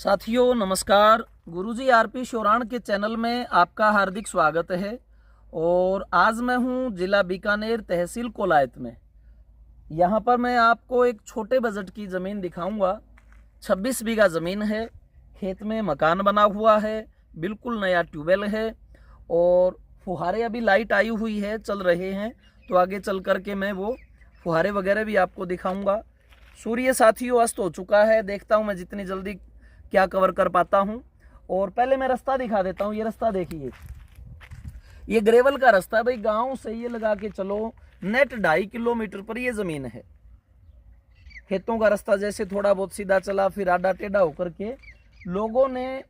साथियों नमस्कार। गुरुजी आरपी शोराण के चैनल में आपका हार्दिक स्वागत है। और आज मैं हूं जिला बीकानेर, तहसील कोलायत में। यहां पर मैं आपको एक छोटे बजट की ज़मीन दिखाऊंगा। 26 बीघा ज़मीन है, खेत में मकान बना हुआ है, बिल्कुल नया ट्यूबवेल है और फुहारे अभी लाइट आई हुई है, चल रहे हैं। तो आगे चल कर के मैं वो फुहारे वगैरह भी आपको दिखाऊंगा। सूर्य साथियों अस्त हो चुका है, देखता हूं मैं जितनी जल्दी क्या कवर कर पाता हूं। और पहले मैं रास्ता दिखा देता हूं। ये रास्ता देखिए, ये ग्रेवल का रास्ता है भाई। गांव से ये लगा के चलो नेट 2.5 किलोमीटर पर ये जमीन है। खेतों का रास्ता जैसे थोड़ा बहुत सीधा चला, फिर आड़ा टेढ़ा होकर के लोगों ने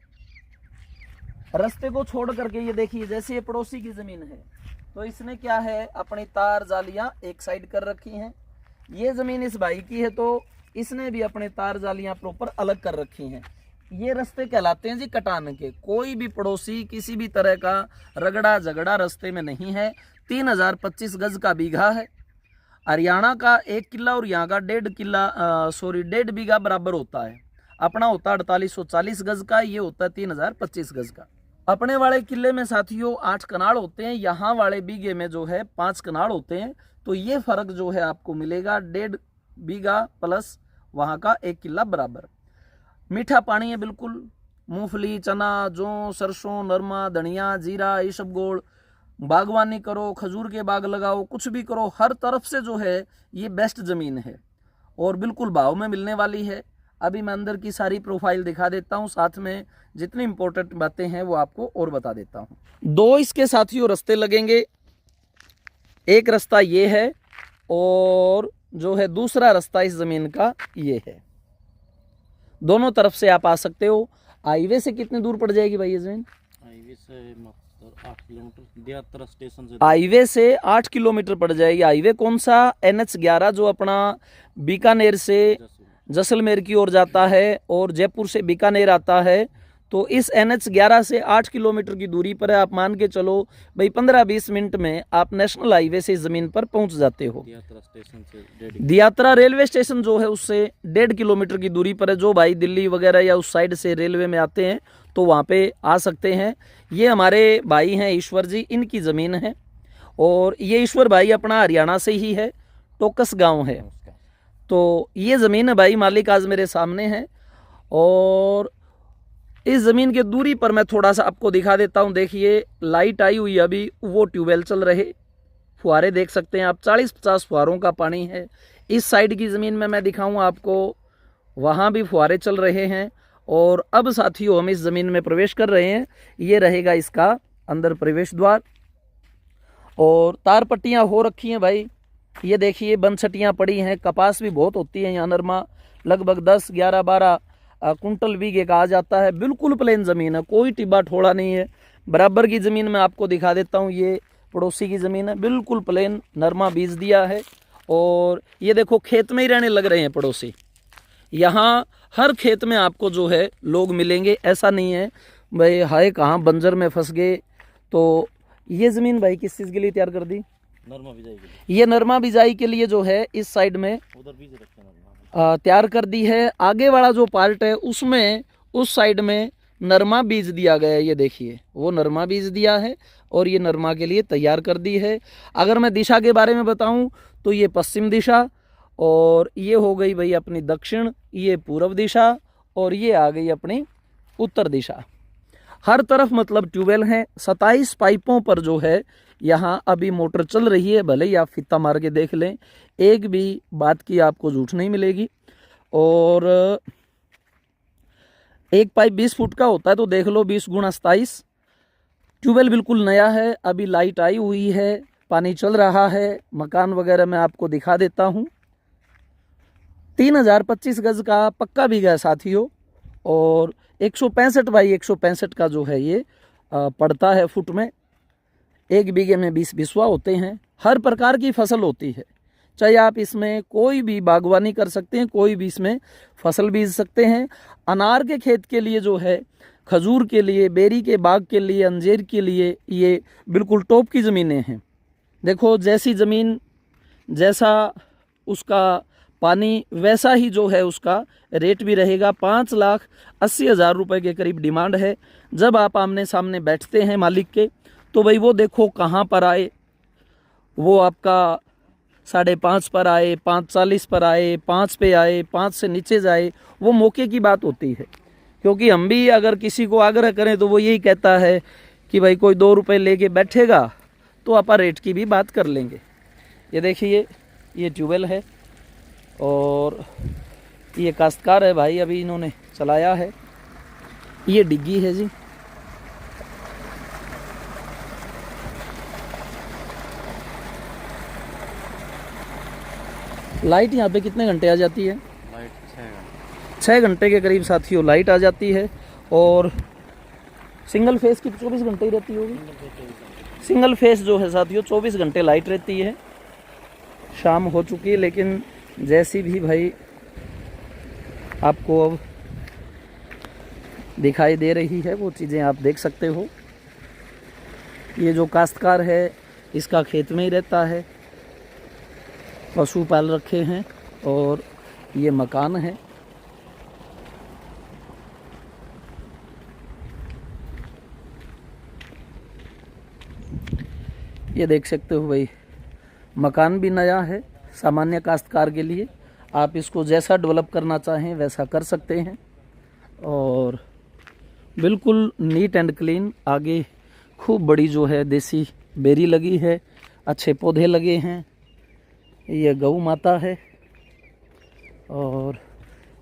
रास्ते को छोड़ करके, ये देखिए जैसे ये पड़ोसी की जमीन है तो इसने क्या है, अपनी तार जालियां एक साइड कर रखी हैं। ये जमीन इस भाई की है तो इसने भी अपने तार जालियां प्रॉपर अलग कर रखी हैं। ये रास्ते कहलाते हैं जी कटान के। कोई भी पड़ोसी किसी भी तरह का रगड़ा झगड़ा रास्ते में नहीं है। 3025 गज का बीघा है। हरियाणा का 1 किला और यहाँ का 1.5 बीघा बराबर होता है। अपना होता है 4840 गज का, ये होता है 3025 गज का। अपने वाले किले में साथियों 8 कनाल होते हैं, यहाँ वाले बीघे में जो है 5 कनाल होते हैं। तो ये फर्क जो है आपको मिलेगा 1.5 बीघा प्लस वहाँ का 1 किला बराबर। मीठा पानी है बिल्कुल। मूंगफली, चना, जौ, सरसों, नरमा, धनिया, जीरा, ये सब गोल। बागवानी करो, खजूर के बाग लगाओ, कुछ भी करो, हर तरफ से जो है ये बेस्ट ज़मीन है और बिल्कुल भाव में मिलने वाली है। अभी मैं अंदर की सारी प्रोफाइल दिखा देता हूँ, साथ में जितनी इंपॉर्टेंट बातें हैं वो आपको और बता देता हूँ। 2 इसके साथियों रास्ते लगेंगे। एक रास्ता ये है और जो है दूसरा रास्ता इस ज़मीन का ये है। दोनों तरफ से आप आ सकते हो। हाईवे से कितनी दूर पड़ जाएगी भाई ये ज़मीन? हाईवे से 8 किलोमीटर, दियात्रा स्टेशन से हाईवे से 8 किलोमीटर पड़ जाएगी। हाईवे कौन सा? NH11 जो अपना बीकानेर से जैसलमेर की ओर जाता है और जयपुर से बीकानेर आता है। तो इस NH11 से 8 किलोमीटर की दूरी पर है। आप मान के चलो भाई 15-20 मिनट में आप नेशनल हाईवे से इस ज़मीन पर पहुंच जाते हो। दियात्रा रेलवे स्टेशन जो है उससे 1.5 किलोमीटर की दूरी पर है। जो भाई दिल्ली वगैरह या उस साइड से रेलवे में आते हैं तो वहाँ पे आ सकते हैं। ये हमारे भाई हैं ईश्वर जी, इनकी ज़मीन है। और ये ईश्वर भाई अपना हरियाणा से ही है, टोकस गाँव है। तो ये ज़मीन है भाई, मालिक आज मेरे सामने है। और इस ज़मीन के दूरी पर मैं थोड़ा सा आपको दिखा देता हूँ। देखिए लाइट आई हुई, अभी वो ट्यूबवेल चल रहे, फुहारे देख सकते हैं आप। 40-50 फुहारों का पानी है। इस साइड की ज़मीन में मैं दिखाऊंगा आपको, वहाँ भी फुहारे चल रहे हैं। और अब साथियों हम इस ज़मीन में प्रवेश कर रहे हैं। ये रहेगा इसका अंदर प्रवेश द्वार और तार पट्टियाँ हो रखी हैं भाई। ये देखिए बनछटियाँ पड़ी हैं। कपास भी बहुत होती है यहाँ। नरमा लगभग 10, 11, 12 कुंटल बीघे का आ जाता है। बिल्कुल प्लेन ज़मीन है, कोई टिब्बा ठोड़ा नहीं है। बराबर की ज़मीन में आपको दिखा देता हूँ। ये पड़ोसी की ज़मीन है, बिल्कुल प्लेन, नरमा बीज दिया है। और ये देखो खेत में ही रहने लग रहे हैं पड़ोसी। यहाँ हर खेत में आपको जो है लोग मिलेंगे। ऐसा नहीं है भाई हाय कहाँ बंजर में फंस गए। तो ये ज़मीन भाई किस चीज़ के लिए तैयार कर दी? नरमा बिजाई के लिए। ये नरमा बिजाई के लिए जो है इस साइड में उधर बीज रखे नरमा तैयार कर दी है। आगे वाला जो पार्ट है उसमें उस साइड में नरमा बीज दिया गया है। ये देखिए वो नरमा बीज दिया है और ये नरमा के लिए तैयार कर दी है। अगर मैं दिशा के बारे में बताऊं तो ये पश्चिम दिशा, और ये हो गई भाई अपनी दक्षिण, ये पूर्व दिशा, और ये आ गई अपनी उत्तर दिशा। हर तरफ मतलब ट्यूबवेल हैं। 27 पाइपों पर जो है यहाँ अभी मोटर चल रही है। भले ही आप फित्ता मार के देख लें, एक भी बात की आपको झूठ नहीं मिलेगी। और एक पाइप 20 फुट का होता है तो देख लो 20 × 27। ट्यूबवेल बिल्कुल नया है, अभी लाइट आई हुई है, पानी चल रहा है। मकान वगैरह मैं आपको दिखा देता हूँ। 3025 गज का पक्का बीघा है साथियों। और 165 बाई 165 का जो है ये पड़ता है फुट में। एक बीघे में 20 बिस्वा होते हैं। हर प्रकार की फसल होती है, चाहे आप इसमें कोई भी बागवानी कर सकते हैं, कोई भी इसमें फसल बीज सकते हैं। अनार के खेत के लिए जो है, खजूर के लिए, बेरी के बाग के लिए, अंजीर के लिए ये बिल्कुल टॉप की ज़मीनें हैं। देखो जैसी ज़मीन जैसा उसका पानी वैसा ही जो है उसका रेट भी रहेगा। 5,80,000 रुपये के करीब डिमांड है। जब आप आमने सामने बैठते हैं मालिक के, तो भाई वो देखो कहाँ पर आए, वो आपका 5.5 पर आए, 5.40 पर आए, 5 पे आए, 5 से नीचे जाए, वो मौके की बात होती है। क्योंकि हम भी अगर किसी को आग्रह करें तो वो यही कहता है कि भाई कोई 2 रुपये लेके बैठेगा तो आप रेट की भी बात कर लेंगे। ये देखिए, ये ट्यूबवेल है और ये काश्तकार है भाई, अभी इन्होंने चलाया है। ये डिग्गी है जी। लाइट यहाँ पे कितने घंटे आ जाती है? लाइट 6 घंटे। 6 घंटे के करीब साथियों लाइट आ जाती है। और सिंगल फेस की 24 घंटे ही रहती होगी। सिंगल फेस जो है साथियों 24 घंटे लाइट रहती है। शाम हो चुकी है लेकिन जैसी भी भाई आपको अब दिखाई दे रही है वो चीज़ें आप देख सकते हो। ये जो काश्तकार है इसका खेत में ही रहता है, पशु पाल रखे हैं और ये मकान है। ये देख सकते हो भाई, मकान भी नया है सामान्य काश्तकार के लिए। आप इसको जैसा डेवलप करना चाहें वैसा कर सकते हैं। और बिल्कुल नीट एंड क्लीन। आगे खूब बड़ी जो है देसी बेरी लगी है, अच्छे पौधे लगे हैं। ये गऊ माता है और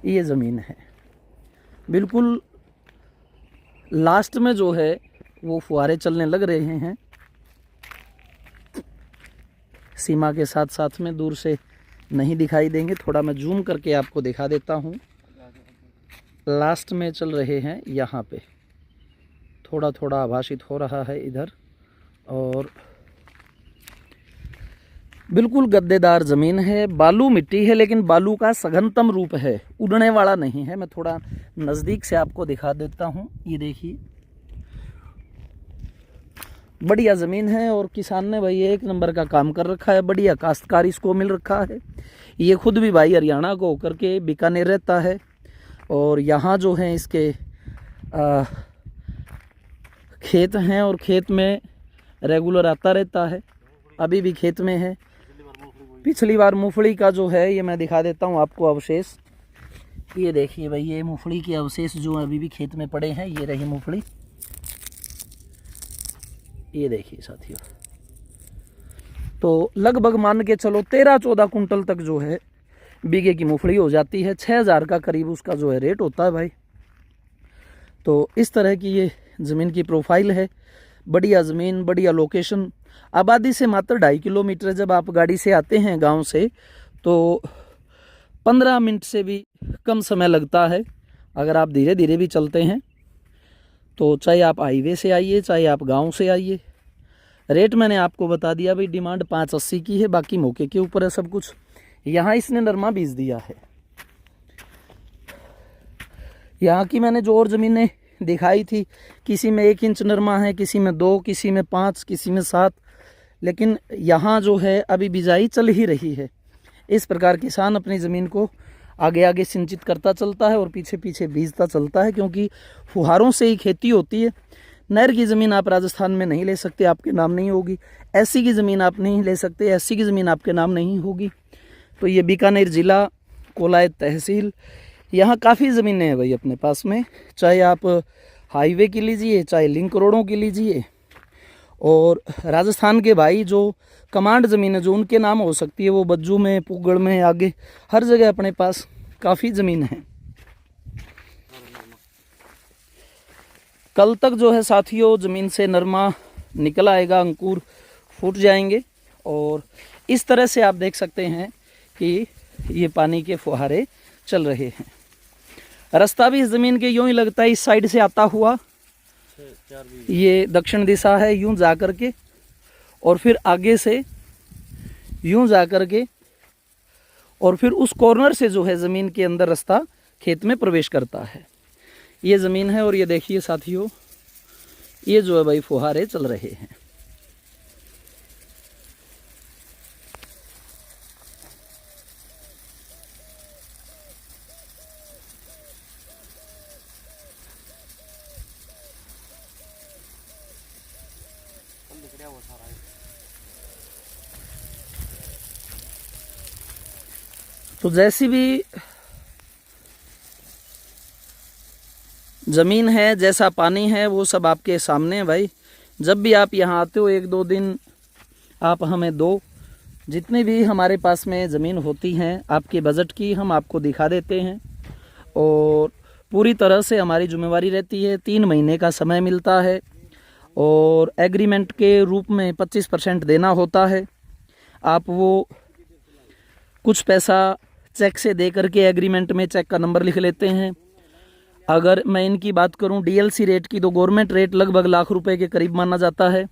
ये ज़मीन है। बिल्कुल लास्ट में जो है वो फुहारे चलने लग रहे हैं। सीमा के साथ साथ में दूर से नहीं दिखाई देंगे, थोड़ा मैं जूम करके आपको दिखा देता हूँ। लास्ट में चल रहे हैं, यहाँ पे थोड़ा थोड़ा आभासित हो रहा है इधर। और बिल्कुल गद्देदार ज़मीन है, बालू मिट्टी है लेकिन बालू का सघनतम रूप है, उड़ने वाला नहीं है। मैं थोड़ा नज़दीक से आपको दिखा देता हूँ। ये देखिए, बढ़िया ज़मीन है और किसान ने भाई एक नंबर का काम कर रखा है। बढ़िया काश्तकार इसको मिल रखा है। ये खुद भी भाई हरियाणा को होकर के बीकानेर रहता है और यहाँ जो है इसके खेत हैं और खेत में रेगुलर आता रहता है। अभी भी खेत में है। पिछली बार मूंगफली का जो है ये मैं दिखा देता हूँ आपको अवशेष। ये देखिए भाई, ये मूंगफली के अवशेष जो अभी भी खेत में पड़े हैं। ये रही मूंगफली, ये देखिए साथियों। तो लगभग मान के चलो 13-14 कुंटल तक जो है बीघे की मूंगफली हो जाती है। 6,000 का करीब उसका जो है रेट होता है भाई। तो इस तरह की ये ज़मीन की प्रोफाइल है। बढ़िया ज़मीन, बढ़िया लोकेशन। आबादी से मात्र 2.5 किलोमीटर। जब आप गाड़ी से आते हैं गांव से तो 15 मिनट से भी कम समय लगता है। अगर आप धीरे धीरे भी चलते हैं तो चाहे आप हाईवे से आइए चाहे आप गांव से आइए। रेट मैंने आपको बता दिया भाई, डिमांड 580 की है, बाकी मौके के ऊपर है सब कुछ। यहाँ इसने नरमा बीज दिया है। यहाँ की मैंने जो और ज़मीनें दिखाई थी, किसी में 1 इंच नरमा है, किसी में 2, किसी में 5, किसी में 7, लेकिन यहाँ जो है अभी बिजाई चल ही रही है। इस प्रकार किसान अपनी ज़मीन को आगे आगे सिंचित करता चलता है और पीछे पीछे बीजता चलता है, क्योंकि फुहारों से ही खेती होती है। नहर की ज़मीन आप राजस्थान में नहीं ले सकते, आपके नाम नहीं होगी। एससी की ज़मीन आप नहीं ले सकते, एससी की ज़मीन आपके नाम नहीं होगी। तो ये बीकानेर ज़िला, कोलायत तहसील, यहाँ काफ़ी ज़मीनें हैं भाई अपने पास में। चाहे आप हाईवे की लीजिए, चाहे लिंक रोडों की लीजिए। और राजस्थान के भाई जो कमांड ज़मीन है जो उनके नाम हो सकती है, वो बज्जू में, पुगड़ में, आगे हर जगह अपने पास काफ़ी ज़मीन है। कल तक जो है साथियों ज़मीन से नरमा निकल आएगा, अंकुर फूट जाएंगे। और इस तरह से आप देख सकते हैं कि ये पानी के फुहारे चल रहे हैं। रास्ता भी इस ज़मीन के यूँ ही लगता है इस साइड से आता हुआ, ये दक्षिण दिशा है, यूं जा कर के और फिर आगे से यूं जा कर के और फिर उस कॉर्नर से जो है ज़मीन के अंदर रास्ता खेत में प्रवेश करता है। ये ज़मीन है और ये देखिए साथियों, ये जो है भाई फुहारे चल रहे हैं। तो जैसी भी ज़मीन है, जैसा पानी है, वो सब आपके सामने है भाई। जब भी आप यहाँ आते हो 1-2 दिन आप हमें दो। जितनी भी हमारे पास में ज़मीन होती हैं आपके बजट की, हम आपको दिखा देते हैं और पूरी तरह से हमारी जिम्मेवारी रहती है। 3 महीने का समय मिलता है और एग्रीमेंट के रूप में 25% देना होता है। आप वो कुछ पैसा चेक से दे करके एग्रीमेंट में चेक का नंबर लिख लेते हैं। अगर मैं इनकी बात करूं डीएलसी रेट की, तो गवर्नमेंट रेट लगभग लाख रुपए के करीब माना जाता है।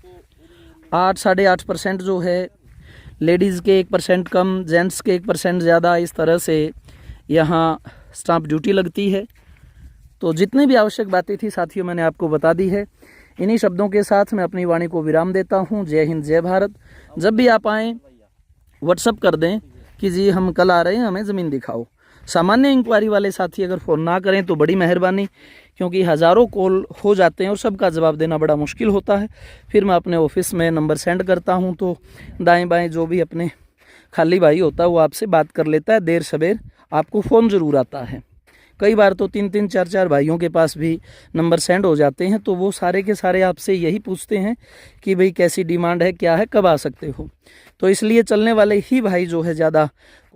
8-8.5% जो है, लेडीज़ के 1% कम, जेंट्स के 1% ज़्यादा, इस तरह से यहाँ स्टाम्प ड्यूटी लगती है। तो जितनी भी आवश्यक बातें थी साथियों मैंने आपको बता दी है। इन्हीं शब्दों के साथ मैं अपनी वाणी को विराम देता हूँ। जय हिंद, जय भारत। जब भी आप आएँ व्हाट्सअप कर दें कि जी हम कल आ रहे हैं, हमें ज़मीन दिखाओ। सामान्य इंक्वायरी वाले साथी अगर फ़ोन ना करें तो बड़ी मेहरबानी, क्योंकि हज़ारों कॉल हो जाते हैं और सबका जवाब देना बड़ा मुश्किल होता है। फिर मैं अपने ऑफिस में नंबर सेंड करता हूं तो दाएं बाएं जो भी अपने खाली भाई होता है वो आपसे बात कर लेता है। देर सवेर आपको फ़ोन ज़रूर आता है। कई बार तो 3-3, 4-4 भाइयों के पास भी नंबर सेंड हो जाते हैं, तो वो सारे के सारे आपसे यही पूछते हैं कि भाई कैसी डिमांड है, क्या है, कब आ सकते हो। तो इसलिए चलने वाले ही भाई जो है ज़्यादा